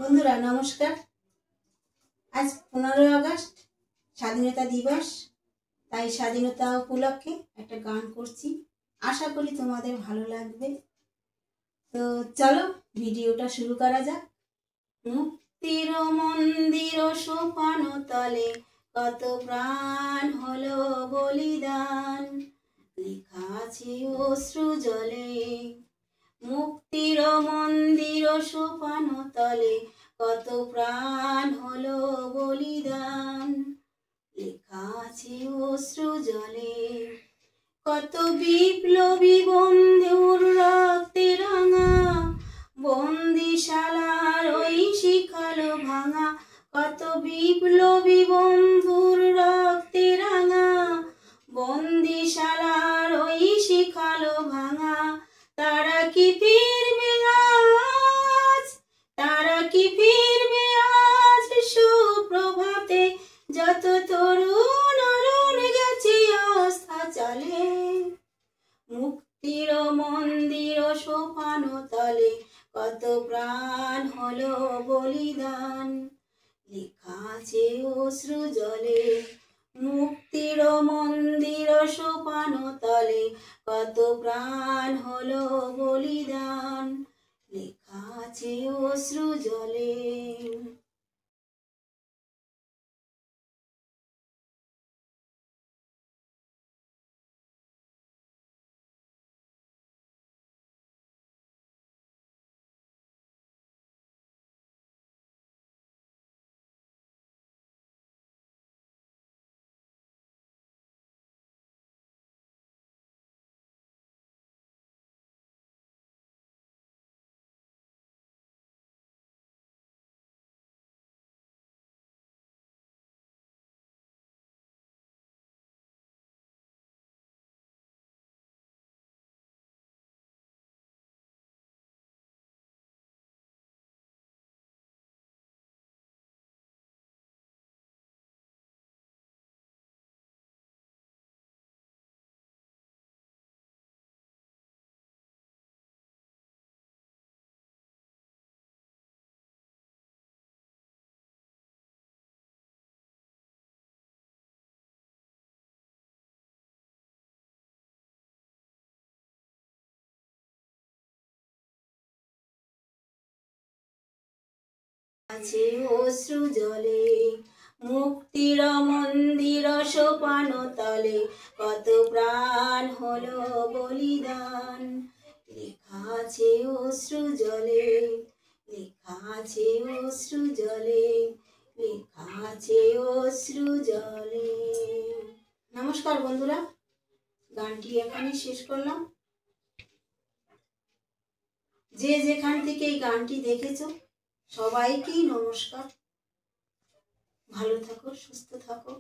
বন্ধুরা নমস্কার। আজ 15 আগস্ট স্বাধীনতা দিবস, তাই স্বাধীনতা উপলক্ষে একটা গান করছি। আশা করি তোমাদের ভালো লাগবে। তো চলো ভিডিওটা শুরু করা যাক। মুক্তির মন্দির সোপান তলে কত প্রাণ হলো বলিদান, লেখা আছে অশ্রু জলে। মুক্তির মন্দির সোপান তলে কত প্রাণ হলো বলিদান, লেখা আছে অশ্রু জলে। কত বিপ্লবী বন্ধুর রক্তে রাঙা, বন্দিশালার ওই শিখালো ভাঙা। কত বিপ্লবী বন্ধুর রক্তে রাঙা, বন্দিশালার ওই শিখালো ভাঙা। তারা কি ফিরবে আজ, তারা কি ফিরবে আজ সুপ্রভাতে, যত তরুণ অরুণ গেছে অস্থা চলে। মুক্তির মন্দির সোপান তলে কত প্রাণ হলো বলিদান, লেখা আছে অশ্রু জলে। মুক্তির মন্দির সোপান তলে কত প্রাণ হলো বলিদান, লেখা আছে অশ্রু জলে। আছে অশ্রু জলে। মুক্তির মন্দির সোপান তলে কত প্রাণ হলো বলিদান, লেখা আছে অশ্রু জলে, লেখা আছে অশ্রু জলে, লেখা আছে অশ্রু জলে। নমস্কার বন্ধুরা, গানটি এখানে শেষ করলাম। যে যেখান থেকে এই গানটি দেখেছো সবাইকেই নমস্কার। ভালো থাকো, সুস্থ থাকো।